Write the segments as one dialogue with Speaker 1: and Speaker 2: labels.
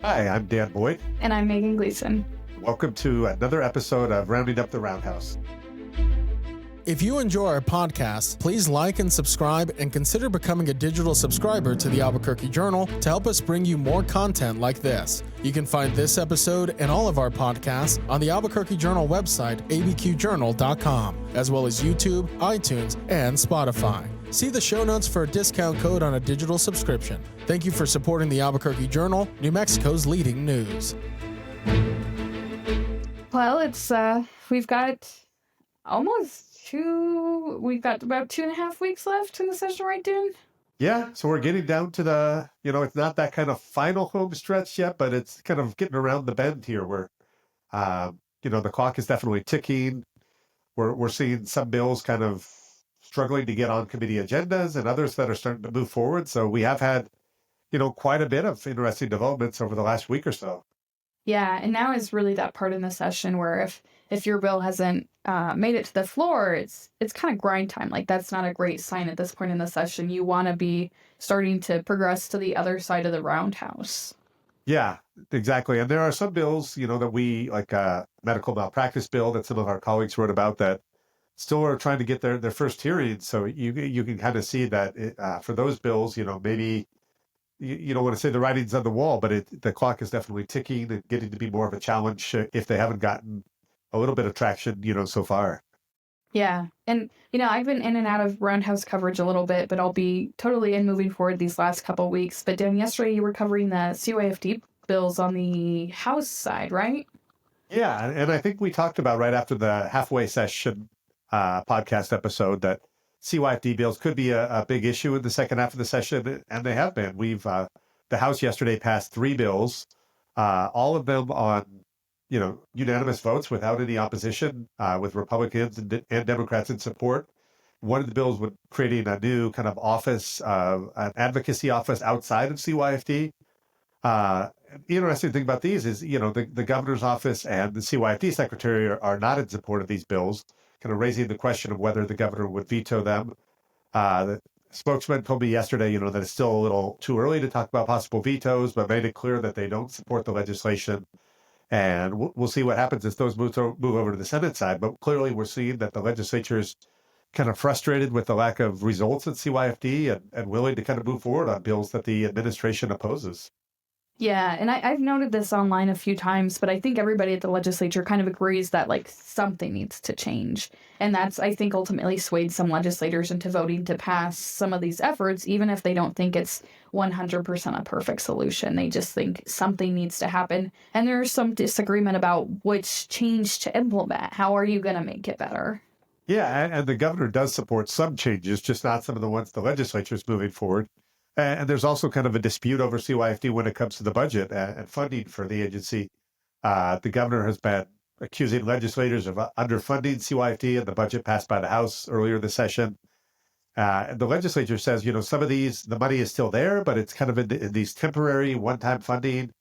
Speaker 1: Hi, I'm Dan Boyd.
Speaker 2: And I'm Megan Gleason.
Speaker 1: Welcome to another episode of Rounding Up the Roundhouse.
Speaker 3: If you enjoy our podcast, please like and subscribe and consider becoming a digital subscriber to the Albuquerque Journal to help us bring you more content like this. You can find this episode and all of our podcasts on the Albuquerque Journal website, abqjournal.com, as well as YouTube, iTunes, and Spotify. See the show notes for a discount code on a digital subscription. Thank you for supporting the Albuquerque Journal, New Mexico's leading news.
Speaker 2: Well, we've got about 2.5 weeks left in the session, right, Dan?
Speaker 1: Yeah, so we're getting down to the, it's not that kind of final home stretch yet, but it's kind of getting around the bend here where, the clock is definitely ticking. We're seeing some bills kind of struggling to get on committee agendas and others that are starting to move forward. So we have had, quite a bit of interesting developments over the last week or so.
Speaker 2: Yeah, and now is really that part in the session where if your bill hasn't made it to the floor, it's kind of grind time. Like, that's not a great sign at this point in the session. You want to be starting to progress to the other side of the roundhouse.
Speaker 1: Yeah, exactly. And there are some bills, that we, like a medical malpractice bill that some of our colleagues wrote about that still are trying to get their first hearing. So you can kind of see that for those bills, maybe you don't want to say the writing's on the wall, but the clock is definitely ticking and getting to be more of a challenge if they haven't gotten a little bit of traction, so far.
Speaker 2: Yeah. And, I've been in and out of roundhouse coverage a little bit, but I'll be totally in moving forward these last couple of weeks. But Dan, yesterday you were covering the CYFD bills on the House side, right?
Speaker 1: Yeah. And I think we talked about right after the halfway session podcast episode that CYFD bills could be a big issue in the second half of the session, and they have been. The House yesterday passed 3 bills, all of them on, unanimous votes without any opposition, with Republicans and Democrats in support. One of the bills would creating a new kind of office, an advocacy office outside of CYFD. The interesting thing about these is, the governor's office and the CYFD secretary are not in support of these bills, kind of raising the question of whether the governor would veto them. The spokesman told me yesterday, that it's still a little too early to talk about possible vetoes, but made it clear that they don't support the legislation. And we'll see what happens as those move over to the Senate side. But clearly we're seeing that the legislature's kind of frustrated with the lack of results at CYFD and willing to kind of move forward on bills that the administration opposes.
Speaker 2: Yeah, and I've noted this online a few times, but I think everybody at the legislature kind of agrees that, something needs to change. And that's, I think, ultimately swayed some legislators into voting to pass some of these efforts, even if they don't think it's 100% a perfect solution. They just think something needs to happen. And there's some disagreement about which change to implement. How are you going to make it better?
Speaker 1: Yeah, and the governor does support some changes, just not some of the ones the legislature is moving forward. And there's also kind of a dispute over CYFD when it comes to the budget and funding for the agency. The governor has been accusing legislators of underfunding CYFD and the budget passed by the House earlier this session. And the legislature says, some of the money is still there, but it's kind of in these temporary one-time funding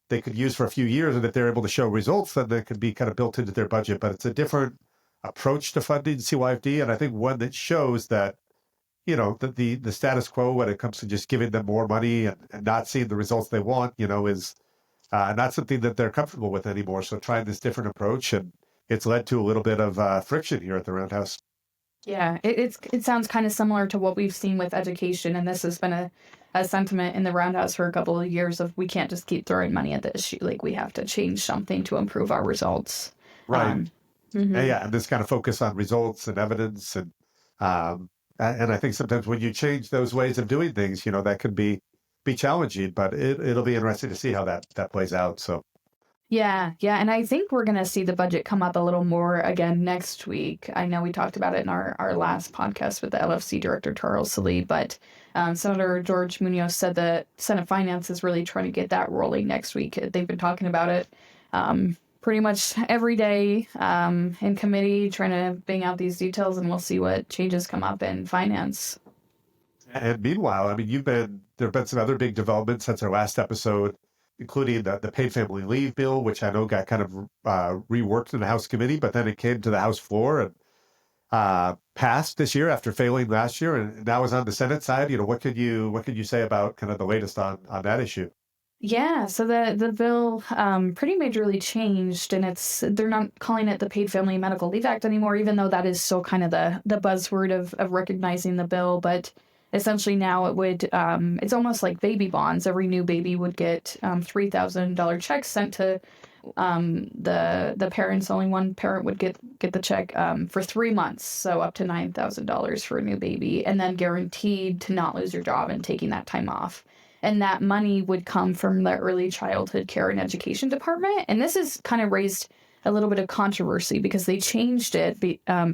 Speaker 1: they could use for a few years. And if they're able to show results, then they can be kind of built into their budget. But it's a different approach to funding CYFD. And I think one that shows that the status quo when it comes to just giving them more money and not seeing the results they want, is not something that they're comfortable with anymore. So trying this different approach, and it's led to a little bit of friction here at the Roundhouse.
Speaker 2: Yeah, it sounds kind of similar to what we've seen with education, and this has been a sentiment in the Roundhouse for a couple of years of we can't just keep throwing money at the issue. We have to change something to improve our results.
Speaker 1: Right. And this kind of focus on results and evidence and I think sometimes when you change those ways of doing things, that can be challenging, but it'll be interesting to see how that plays out. So.
Speaker 2: Yeah. And I think we're going to see the budget come up a little more again next week. I know we talked about it in our last podcast with the LFC director, Charles Salee, but Senator George Munoz said that Senate Finance is really trying to get that rolling next week. They've been talking about it pretty much every day in committee, trying to bang out these details, and we'll see what changes come up in finance.
Speaker 1: And meanwhile, there have been some other big developments since our last episode, including the paid family leave bill, which I know got kind of reworked in the House committee, but then it came to the House floor and passed this year after failing last year, and now is on the Senate side. What could you say about kind of the latest on that issue?
Speaker 2: Yeah, so the bill pretty majorly changed, and they're not calling it the Paid Family Medical Leave Act anymore, even though that is still kind of the buzzword of recognizing the bill. But essentially now it would it's almost like baby bonds. Every new baby would get $3,000 checks sent to the parents. Only one parent would get the check for 3 months, so up to $9,000 for a new baby, and then guaranteed to not lose your job and taking that time off. And that money would come from the early childhood care and education department. And this has kind of raised a little bit of controversy because they changed it.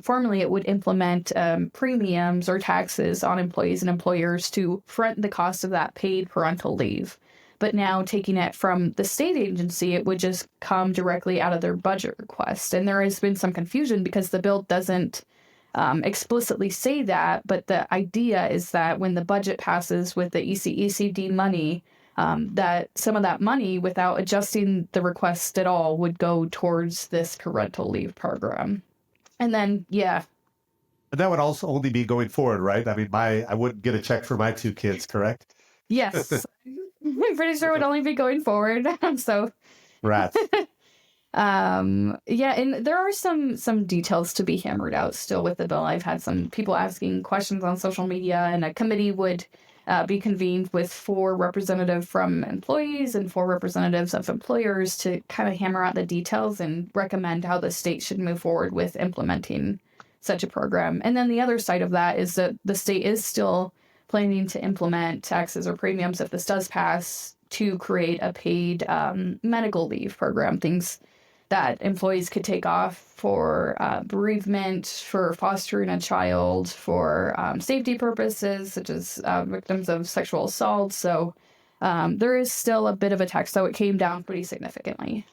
Speaker 2: Formerly, it would implement premiums or taxes on employees and employers to front the cost of that paid parental leave. But now, taking it from the state agency, it would just come directly out of their budget request. And there has been some confusion because the bill doesn't explicitly say that, but the idea is that when the budget passes with the ECD money, that some of that money, without adjusting the request at all, would go towards this parental leave program. And then, yeah.
Speaker 1: And that would also only be going forward, right? I mean, I wouldn't get a check for my 2 kids, correct?
Speaker 2: Yes. I'm pretty sure it would only be going forward. So.
Speaker 1: Rats.
Speaker 2: Yeah, and there are some details to be hammered out still with the bill. I've had some people asking questions on social media, and a committee would be convened with 4 representatives from employees and 4 representatives of employers to kind of hammer out the details and recommend how the state should move forward with implementing such a program. And then the other side of that is that the state is still planning to implement taxes or premiums if this does pass to create a paid medical leave program, things that employees could take off for bereavement, for fostering a child, for safety purposes, such as victims of sexual assault. So there is still a bit of a tax, so it came down pretty significantly.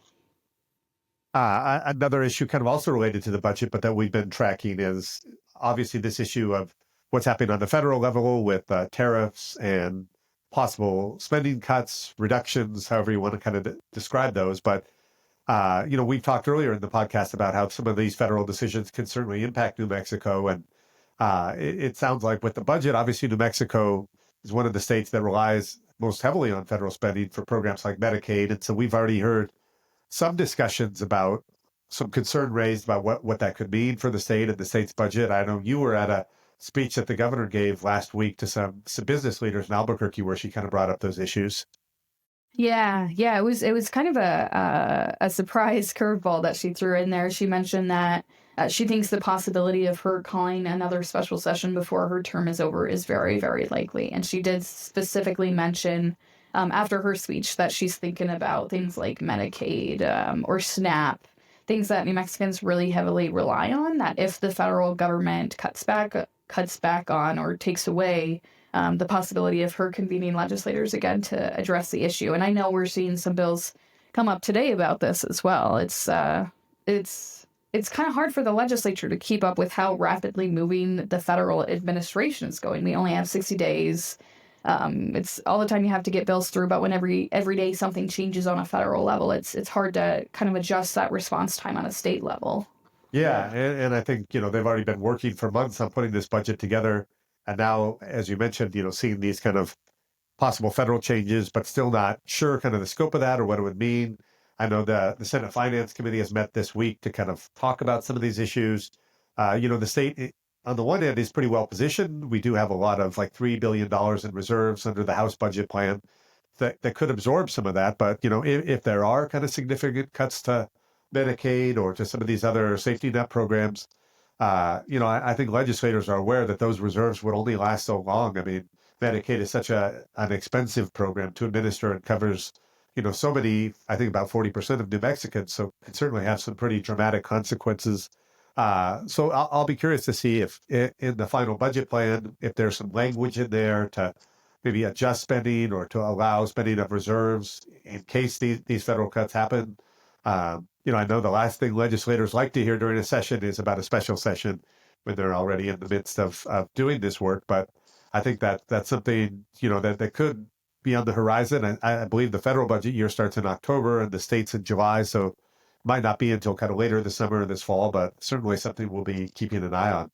Speaker 1: Another issue kind of also related to the budget, but that we've been tracking is obviously this issue of what's happening on the federal level with tariffs and possible spending cuts, reductions, however you want to kind of describe those. But we've talked earlier in the podcast about how some of these federal decisions can certainly impact New Mexico. And it sounds like with the budget, obviously New Mexico is one of the states that relies most heavily on federal spending for programs like Medicaid. And so we've already heard some discussions about some concern raised about what that could mean for the state and the state's budget. I know you were at a speech that the governor gave last week to some business leaders in Albuquerque where she kind of brought up those issues.
Speaker 2: Yeah. It was kind of a surprise curveball that she threw in there. She mentioned that she thinks the possibility of her calling another special session before her term is over is very, very likely. And she did specifically mention after her speech that she's thinking about things like Medicaid or SNAP, things that New Mexicans really heavily rely on, that if the federal government cuts back on or takes away the possibility of her convening legislators again to address the issue. And I know we're seeing some bills come up today about this as well. It's kind of hard for the legislature to keep up with how rapidly moving the federal administration is going. We only have 60 days. It's all the time you have to get bills through, but when every day something changes on a federal level, it's hard to kind of adjust that response time on a state level.
Speaker 1: Yeah, and I think, they've already been working for months on putting this budget together. And now, as you mentioned, seeing these kind of possible federal changes, but still not sure kind of the scope of that or what it would mean. I know the Senate Finance Committee has met this week to kind of talk about some of these issues. The state, on the one hand, is pretty well positioned. We do have a lot of like $3 billion in reserves under the House budget plan that could absorb some of that. But, if there are kind of significant cuts to Medicaid or to some of these other safety net programs, I think legislators are aware that those reserves would only last so long. I mean, Medicaid is such an expensive program to administer and covers, so many, I think about 40% of New Mexicans. So it certainly have some pretty dramatic consequences. So I'll be curious to see if in the final budget plan, if there's some language in there to maybe adjust spending or to allow spending of reserves in case these federal cuts happen. I know the last thing legislators like to hear during a session is about a special session when they're already in the midst of doing this work. But I think that's something, that could be on the horizon. I believe the federal budget year starts in October and the state's in July. So it might not be until kind of later this summer or this fall, but certainly something we'll be keeping an eye on.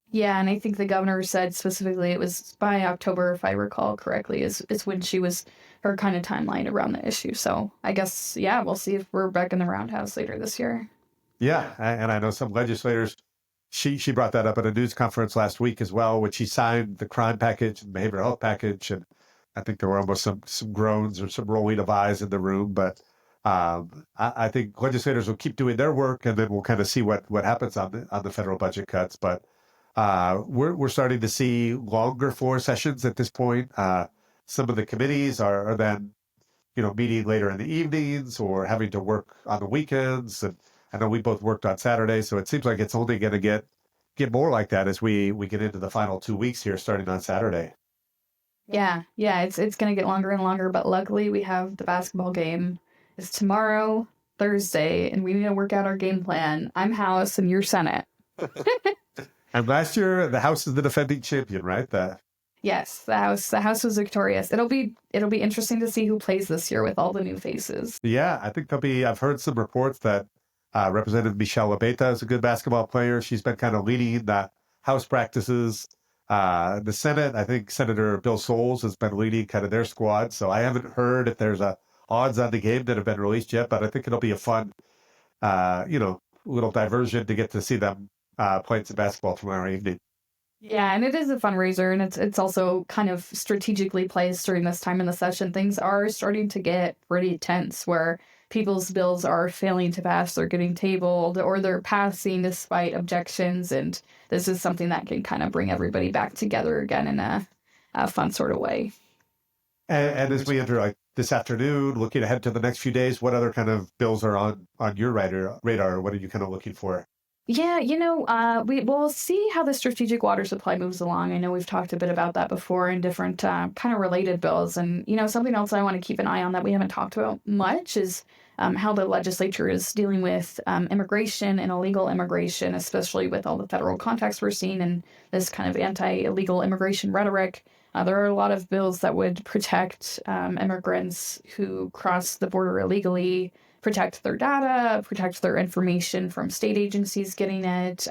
Speaker 2: Yeah, and I think the governor said specifically it was by October, if I recall correctly, is when she was her kind of timeline around the issue. So I guess, yeah, we'll see if we're back in the roundhouse later this year.
Speaker 1: Yeah, and I know some legislators. She brought that up at a news conference last week as well, when she signed the crime package and behavioral health package, and I think there were almost some groans or some rolling of eyes in the room. But I think legislators will keep doing their work, and then we'll kind of see what happens on the federal budget cuts. But we're starting to see longer floor sessions at this point. Some of the committees are then meeting later in the evenings or having to work on the weekends. And I know we both worked on Saturday, so it seems like it's only going to get more like that as we get into the final 2 weeks here, starting on Saturday.
Speaker 2: Yeah, it's gonna get longer and longer, but luckily we have the basketball game. It's tomorrow, Thursday, and we need to work out our game plan. I'm House and you're Senate.
Speaker 1: And last year, the House is the defending champion, right?
Speaker 2: Yes, the House was victorious. It'll be interesting to see who plays this year with all the new faces.
Speaker 1: Yeah, I think I've heard some reports that Representative Michelle Labeta is a good basketball player. She's been kind of leading the House practices. The Senate, I think Senator Bill Soules has been leading kind of their squad. So I haven't heard if there's odds on the game that have been released yet, but I think it'll be a fun, little diversion to get to see them playing some basketball tomorrow evening.
Speaker 2: Yeah, and it is a fundraiser, and it's also kind of strategically placed during this time in the session. Things are starting to get pretty tense where people's bills are failing to pass, they're getting tabled, or they're passing despite objections, and this is something that can kind of bring everybody back together again in a fun sort of way.
Speaker 1: And as we enter this afternoon, looking ahead to the next few days, what other kind of bills are on your radar? What are you kind of looking for?
Speaker 2: Yeah, we'll see how the strategic water supply moves along. I know we've talked a bit about that before in different kind of related bills. And, something else I want to keep an eye on that we haven't talked about much is how the legislature is dealing with immigration and illegal immigration, especially with all the federal contacts we're seeing and this kind of anti-illegal immigration rhetoric. There are a lot of bills that would protect immigrants who cross the border illegally, protect their data, protect their information from state agencies getting it,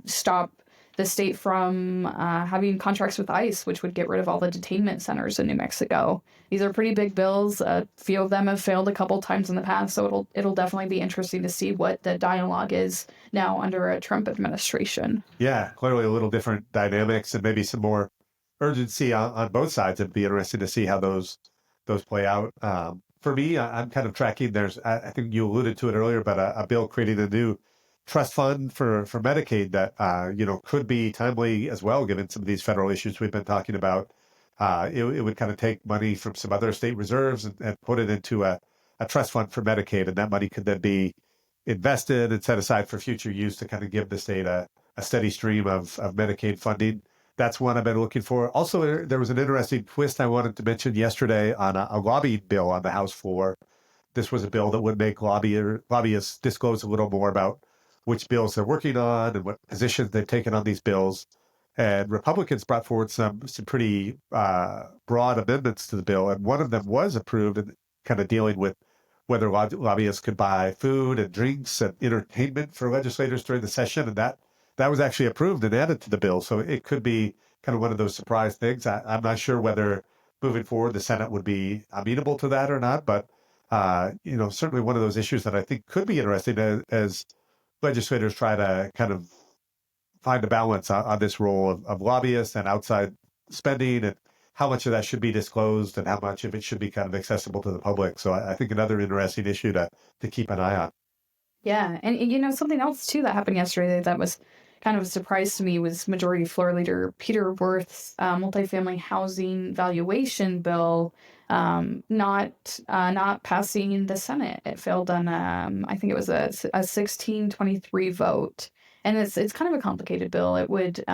Speaker 2: stop the state from having contracts with ICE, which would get rid of all the detainment centers in New Mexico. These are pretty big bills. A few of them have failed a couple times in the past, so it'll definitely be interesting to see what the dialogue is now under a Trump administration.
Speaker 1: Yeah, clearly a little different dynamics and maybe some more urgency on both sides. It'd be interesting to see how those play out. For me, I'm kind of tracking. I think you alluded to it earlier, but a bill creating a new trust fund for Medicaid that could be timely as well, given some of these federal issues we've been talking about. It would kind of take money from some other state reserves and put it into a trust fund for Medicaid, and that money could then be invested and set aside for future use to kind of give the state a steady stream of Medicaid funding. That's one I've been looking for. Also, there was an interesting twist I wanted to mention yesterday on a lobbying bill on the House floor. This was a bill that would make lobbyists disclose a little more about which bills they're working on and what positions they've taken on these bills. And Republicans brought forward some pretty broad amendments to the bill, and one of them was approved and kind of dealing with whether lobbyists could buy food and drinks and entertainment for legislators during the session, and that was actually approved and added to the bill. So it could be kind of one of those surprise things. I'm not sure whether moving forward the Senate would be amenable to that or not, but certainly one of those issues that I think could be interesting as legislators try to kind of find a balance on this role of lobbyists and outside spending, and how much of that should be disclosed and how much of it should be kind of accessible to the public. So I think another interesting issue to keep an eye on.
Speaker 2: Yeah, and something else too that happened yesterday that was kind of a surprise to me was Majority Floor Leader Peter Wirth's multifamily housing valuation bill not passing the Senate. It failed on I think it was a 16-23 vote. And it's kind of a complicated bill. It would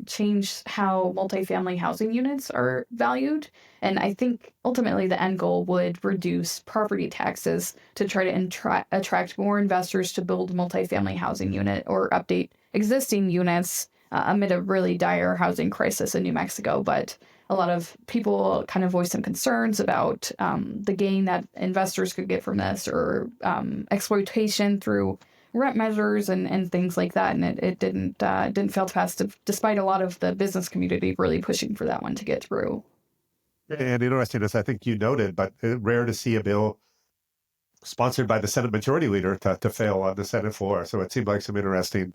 Speaker 2: change how multifamily housing units are valued. And I think ultimately the end goal would reduce property taxes to try to attract more investors to build multifamily housing unit or update existing units amid a really dire housing crisis in New Mexico. But a lot of people kind of voiced some concerns about the gain that investors could get from this, or exploitation through rent measures and things like that, and it didn't fail to pass, despite a lot of the business community really pushing for that one to get through.
Speaker 1: And interesting, as I think you noted, but rare to see a bill sponsored by the Senate Majority Leader to fail on the Senate floor. So it seemed like some interesting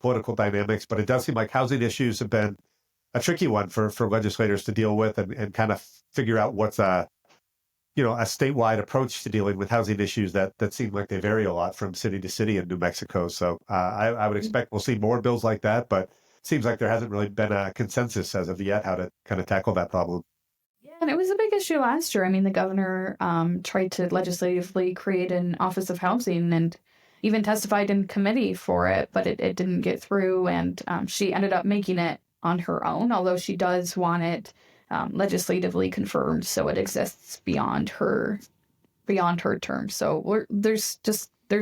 Speaker 1: political dynamics, but it does seem like housing issues have been a tricky one for legislators to deal with and kind of figure out what's a statewide approach to dealing with housing issues that seem like they vary a lot from city to city in New Mexico. So I would expect we'll see more bills like that, but it seems like there hasn't really been a consensus as of yet how to kind of tackle that problem.
Speaker 2: Yeah, and it was a big issue last year. I mean, the governor tried to legislatively create an Office of Housing and even testified in committee for it, but it didn't get through, and she ended up making it on her own, although she does want it legislatively confirmed so it exists beyond her term. So there's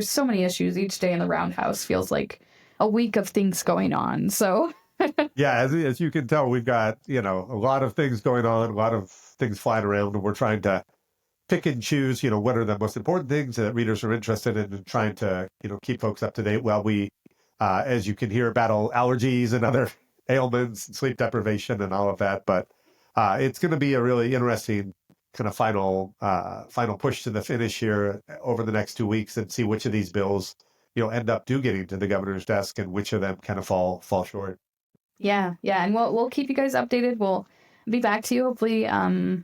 Speaker 2: so many issues. Each day in the roundhouse feels like a week of things going on. So
Speaker 1: yeah, as you can tell, we've got a lot of things going on, a lot of things flying around, and we're trying to pick and choose what are the most important things that readers are interested in, and trying to keep folks up to date while we as you can hear, battle allergies and other ailments and sleep deprivation and all of that. But it's going to be a really interesting kind of final push to the finish here over the next 2 weeks, and see which of these bills end up getting to the governor's desk and which of them kind of fall short.
Speaker 2: Yeah, and we'll keep you guys updated. We'll be back to you hopefully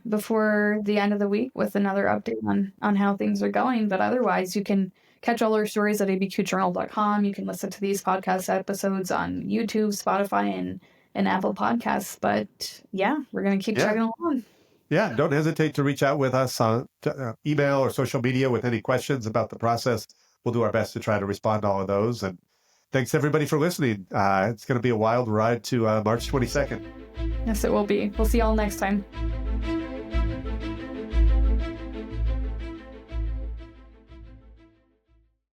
Speaker 2: before the end of the week with another update on how things are going. But otherwise, you can catch all our stories at abqjournal.com. You can listen to these podcast episodes on YouTube, Spotify, and Apple Podcasts. But yeah, we're going to keep chugging along.
Speaker 1: Yeah, don't hesitate to reach out with us on email or social media with any questions about the process. We'll do our best to try to respond to all of those. And thanks everybody for listening. It's going to be a wild ride to March 22nd.
Speaker 2: Yes, it will be. We'll see y'all next time.